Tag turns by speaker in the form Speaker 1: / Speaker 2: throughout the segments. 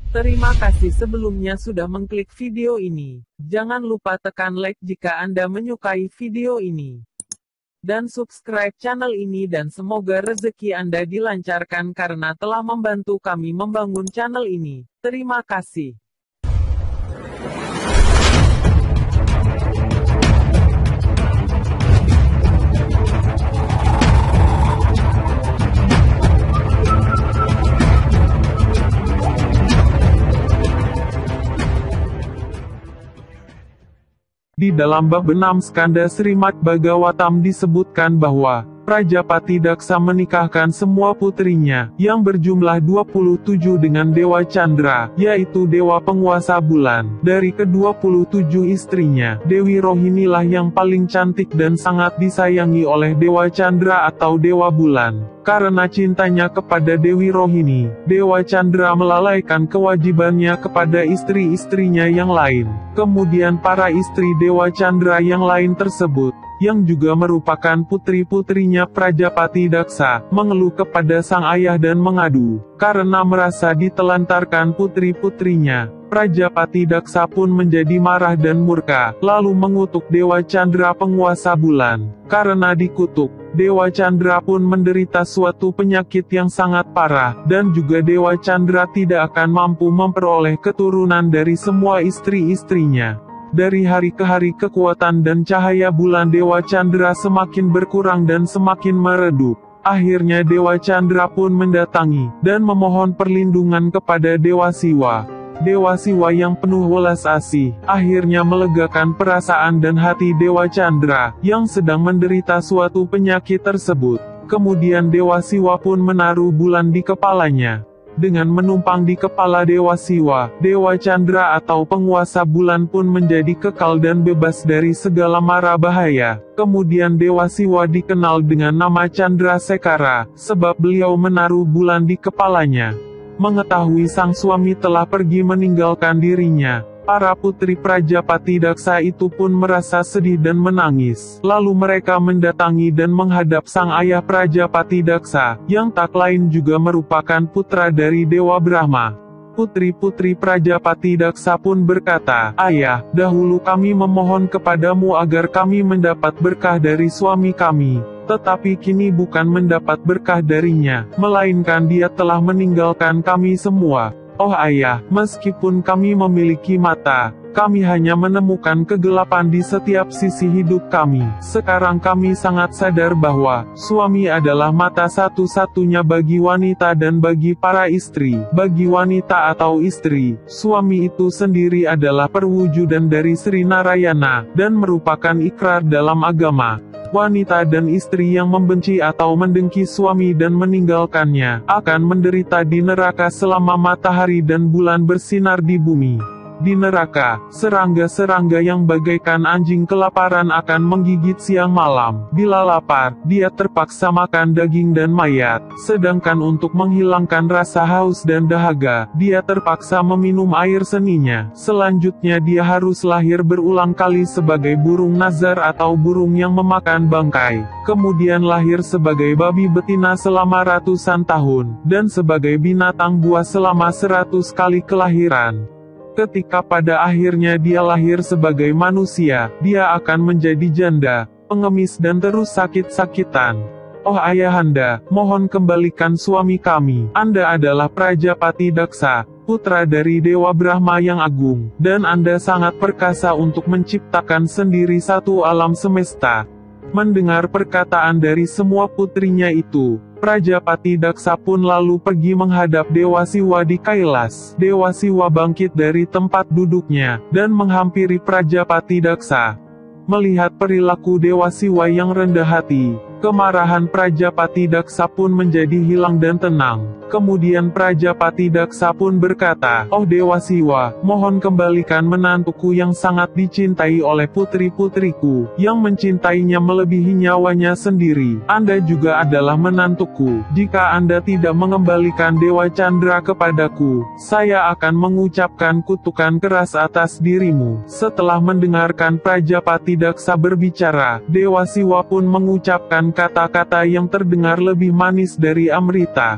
Speaker 1: Terima kasih sebelumnya sudah mengklik video ini. Jangan lupa tekan like jika Anda menyukai video ini. Dan subscribe channel ini dan semoga rezeki Anda dilancarkan karena telah membantu kami membangun channel ini. Terima kasih.
Speaker 2: Di dalam bab 6 Skanda Srimad Bhagavatam disebutkan bahwa Prajapati Daksa menikahkan semua putrinya, yang berjumlah 27 dengan Dewa Chandra, yaitu Dewa Penguasa Bulan. Dari ke-27 istrinya, Dewi Rohinilah yang paling cantik dan sangat disayangi oleh Dewa Chandra atau Dewa Bulan. Karena cintanya kepada Dewi Rohini, Dewa Chandra melalaikan kewajibannya kepada istri-istrinya yang lain. Kemudian para istri Dewa Chandra yang lain tersebut, yang juga merupakan putri-putrinya Prajapati Daksa, mengeluh kepada sang ayah dan mengadu, karena merasa ditelantarkan putri-putrinya. Prajapati Daksa pun menjadi marah dan murka, lalu mengutuk Dewa Chandra Penguasa Bulan. Karena dikutuk, Dewa Chandra pun menderita suatu penyakit yang sangat parah, dan juga Dewa Chandra tidak akan mampu memperoleh keturunan dari semua istri-istrinya. Dari hari ke hari kekuatan dan cahaya bulan Dewa Chandra semakin berkurang dan semakin meredup. Akhirnya Dewa Chandra pun mendatangi, dan memohon perlindungan kepada Dewa Siwa. Dewa Siwa yang penuh welas asih, akhirnya melegakan perasaan dan hati Dewa Chandra, yang sedang menderita suatu penyakit tersebut. Kemudian Dewa Siwa pun menaruh bulan di kepalanya. Dengan menumpang di kepala Dewa Siwa, Dewa Chandra atau penguasa bulan pun menjadi kekal dan bebas dari segala mara bahaya. Kemudian Dewa Siwa dikenal dengan nama Chandra Sekara, sebab beliau menaruh bulan di kepalanya. Mengetahui sang suami telah pergi meninggalkan dirinya, para putri Prajapati Daksa itu pun merasa sedih dan menangis. Lalu mereka mendatangi dan menghadap sang ayah Prajapati Daksa, yang tak lain juga merupakan putra dari Dewa Brahma. Putri-putri Prajapati Daksa pun berkata, "Ayah, dahulu kami memohon kepadamu agar kami mendapat berkah dari suami kami. Tetapi kini bukan mendapat berkah darinya, melainkan dia telah meninggalkan kami semua. Oh ayah, meskipun kami memiliki mata, kami hanya menemukan kegelapan di setiap sisi hidup kami. Sekarang kami sangat sadar bahwa suami adalah mata satu-satunya bagi wanita dan bagi para istri. Bagi wanita atau istri, suami itu sendiri adalah perwujudan dari Sri Narayana, dan merupakan ikrar dalam agama. Wanita dan istri yang membenci atau mendengki suami dan meninggalkannya, akan menderita di neraka selama matahari dan bulan bersinar di bumi. Di neraka, serangga-serangga yang bagaikan anjing kelaparan akan menggigit siang malam. Bila lapar, dia terpaksa makan daging dan mayat. Sedangkan untuk menghilangkan rasa haus dan dahaga, dia terpaksa meminum air seninya. Selanjutnya dia harus lahir berulang kali sebagai burung nazar atau burung yang memakan bangkai. Kemudian lahir sebagai babi betina selama ratusan tahun, dan sebagai binatang buas selama 100 kali kelahiran. Ketika pada akhirnya dia lahir sebagai manusia, dia akan menjadi janda, pengemis dan terus sakit-sakitan. Oh ayahanda, mohon kembalikan suami kami. Anda adalah Prajapati Daksa, putra dari Dewa Brahma yang agung, dan Anda sangat perkasa untuk menciptakan sendiri satu alam semesta. Mendengar perkataan dari semua putrinya itu, Prajapati Daksa pun lalu pergi menghadap Dewa Siwa di Kailas. Dewa Siwa bangkit dari tempat duduknya, dan menghampiri Prajapati Daksa. Melihat perilaku Dewa Siwa yang rendah hati, kemarahan Prajapati Daksa pun menjadi hilang dan tenang. Kemudian Prajapati Daksa pun berkata, "Oh Dewa Siwa, mohon kembalikan menantuku yang sangat dicintai oleh putri-putriku, yang mencintainya melebihi nyawanya sendiri. Anda juga adalah menantuku. Jika Anda tidak mengembalikan Dewa Chandra kepadaku, saya akan mengucapkan kutukan keras atas dirimu." Setelah mendengarkan Prajapati Daksa berbicara, Dewa Siwa pun mengucapkan kata-kata yang terdengar lebih manis dari amrita.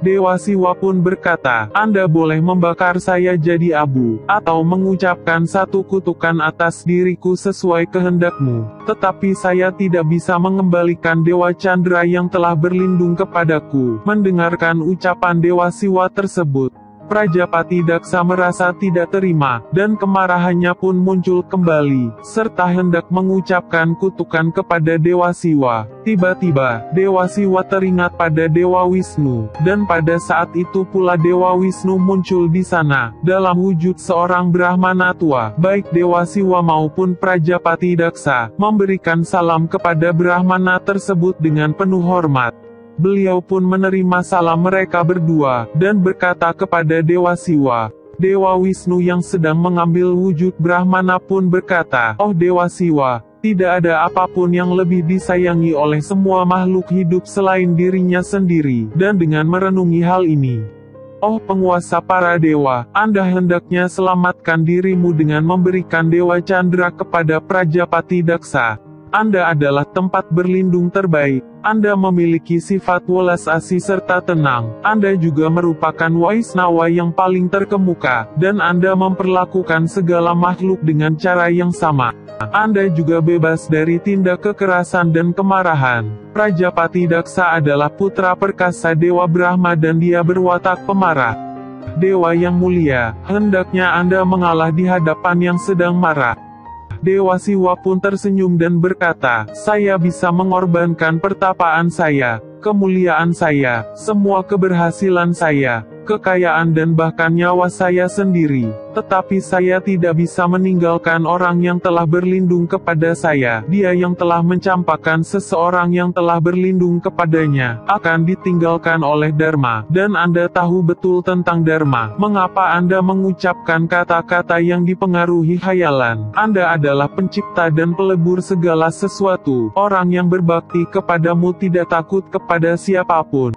Speaker 2: Dewa Siwa pun berkata, Anda boleh membakar saya jadi abu, atau mengucapkan satu kutukan atas diriku sesuai kehendakmu. Tetapi saya tidak bisa mengembalikan Dewa Chandra yang telah berlindung kepadaku. Mendengarkan ucapan Dewa Siwa tersebut, Prajapati Daksa merasa tidak terima, dan kemarahannya pun muncul kembali, serta hendak mengucapkan kutukan kepada Dewa Siwa. Tiba-tiba, Dewa Siwa teringat pada Dewa Wisnu, dan pada saat itu pula Dewa Wisnu muncul di sana, dalam wujud seorang Brahmana tua. Baik Dewa Siwa maupun Prajapati Daksa memberikan salam kepada Brahmana tersebut dengan penuh hormat. Beliau pun menerima salam mereka berdua, dan berkata kepada Dewa Siwa. Dewa Wisnu yang sedang mengambil wujud Brahmana pun berkata, Oh Dewa Siwa, tidak ada apapun yang lebih disayangi oleh semua makhluk hidup selain dirinya sendiri. Dan dengan merenungi hal ini, Oh penguasa para dewa, Anda hendaknya selamatkan dirimu dengan memberikan Dewa Chandra kepada Prajapati Daksa. Anda adalah tempat berlindung terbaik. Anda memiliki sifat welas asih serta tenang. Anda juga merupakan Waisnawa yang paling terkemuka, dan Anda memperlakukan segala makhluk dengan cara yang sama. Anda juga bebas dari tindak kekerasan dan kemarahan. Prajapati Daksa adalah putra perkasa Dewa Brahma dan dia berwatak pemarah. Dewa yang mulia, hendaknya Anda mengalah di hadapan yang sedang marah. Dewa Siwa pun tersenyum dan berkata, Saya bisa mengorbankan pertapaan saya, kemuliaan saya, semua keberhasilan saya, kekayaan dan bahkan nyawa saya sendiri. Tetapi saya tidak bisa meninggalkan orang yang telah berlindung kepada saya. Dia yang telah mencampakkan seseorang yang telah berlindung kepadanya, akan ditinggalkan oleh Dharma. Dan Anda tahu betul tentang Dharma. Mengapa Anda mengucapkan kata-kata yang dipengaruhi khayalan? Anda adalah pencipta dan pelebur segala sesuatu. Orang yang berbakti kepadamu tidak takut kepada siapapun.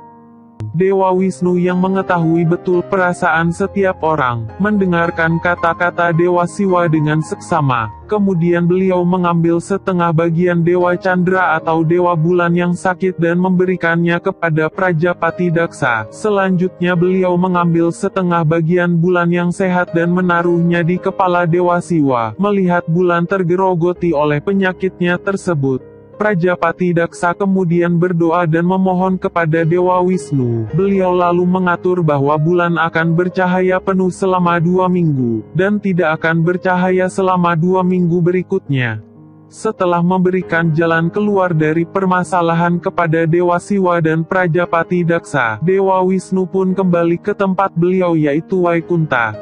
Speaker 2: Dewa Wisnu yang mengetahui betul perasaan setiap orang, mendengarkan kata-kata Dewa Siwa dengan seksama. Kemudian beliau mengambil setengah bagian Dewa Chandra atau Dewa Bulan yang sakit dan memberikannya kepada Prajapati Daksa. Selanjutnya beliau mengambil setengah bagian bulan yang sehat dan menaruhnya di kepala Dewa Siwa. Melihat bulan tergerogoti oleh penyakitnya tersebut, Prajapati Daksa kemudian berdoa dan memohon kepada Dewa Wisnu. Beliau lalu mengatur bahwa bulan akan bercahaya penuh selama 2 minggu, dan tidak akan bercahaya selama 2 minggu berikutnya. Setelah memberikan jalan keluar dari permasalahan kepada Dewa Siwa dan Prajapati Daksa, Dewa Wisnu pun kembali ke tempat beliau yaitu Waikunta.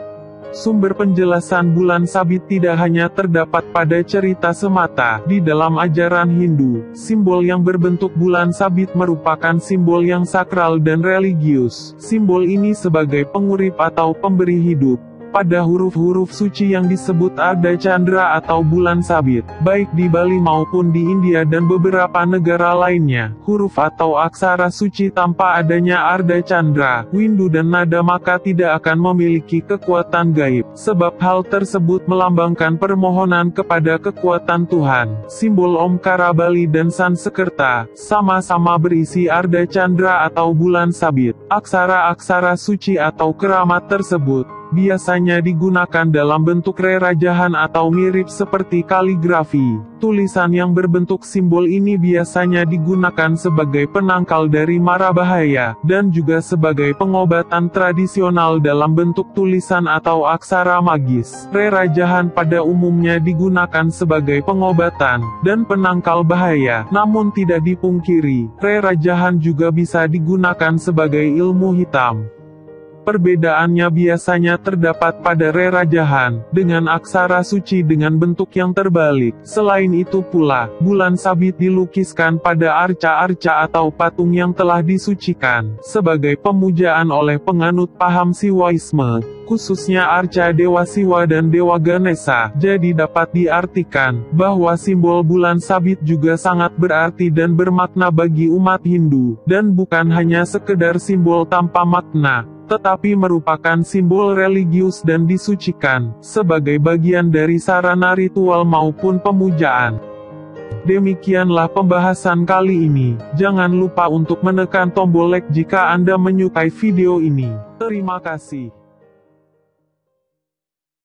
Speaker 2: Sumber penjelasan bulan sabit tidak hanya terdapat pada cerita semata. Di dalam ajaran Hindu, simbol yang berbentuk bulan sabit merupakan simbol yang sakral dan religius. Simbol ini sebagai pengurip atau pemberi hidup. Pada huruf-huruf suci yang disebut Arda Chandra atau bulan sabit, baik di Bali maupun di India dan beberapa negara lainnya, huruf atau aksara suci tanpa adanya Arda Chandra, windu dan nada maka tidak akan memiliki kekuatan gaib, sebab hal tersebut melambangkan permohonan kepada kekuatan Tuhan. Simbol Omkara Bali dan Sanskerta sama-sama berisi Arda Chandra atau bulan sabit. Aksara-aksara suci atau keramat tersebut biasanya digunakan dalam bentuk rerajahan atau mirip seperti kaligrafi. Tulisan yang berbentuk simbol ini biasanya digunakan sebagai penangkal dari mara bahaya, dan juga sebagai pengobatan tradisional dalam bentuk tulisan atau aksara magis. Rerajahan pada umumnya digunakan sebagai pengobatan dan penangkal bahaya, namun tidak dipungkiri, rerajahan juga bisa digunakan sebagai ilmu hitam. Perbedaannya biasanya terdapat pada rerajahan, dengan aksara suci dengan bentuk yang terbalik. Selain itu pula, bulan sabit dilukiskan pada arca-arca atau patung yang telah disucikan, sebagai pemujaan oleh penganut paham Siwaisme, khususnya arca Dewa Siwa dan Dewa Ganesha. Jadi dapat diartikan, bahwa simbol bulan sabit juga sangat berarti dan bermakna bagi umat Hindu, dan bukan hanya sekedar simbol tanpa makna, tetapi merupakan simbol religius dan disucikan, sebagai bagian dari sarana ritual maupun pemujaan. Demikianlah pembahasan kali ini. Jangan lupa untuk menekan tombol like jika Anda menyukai video ini. Terima kasih.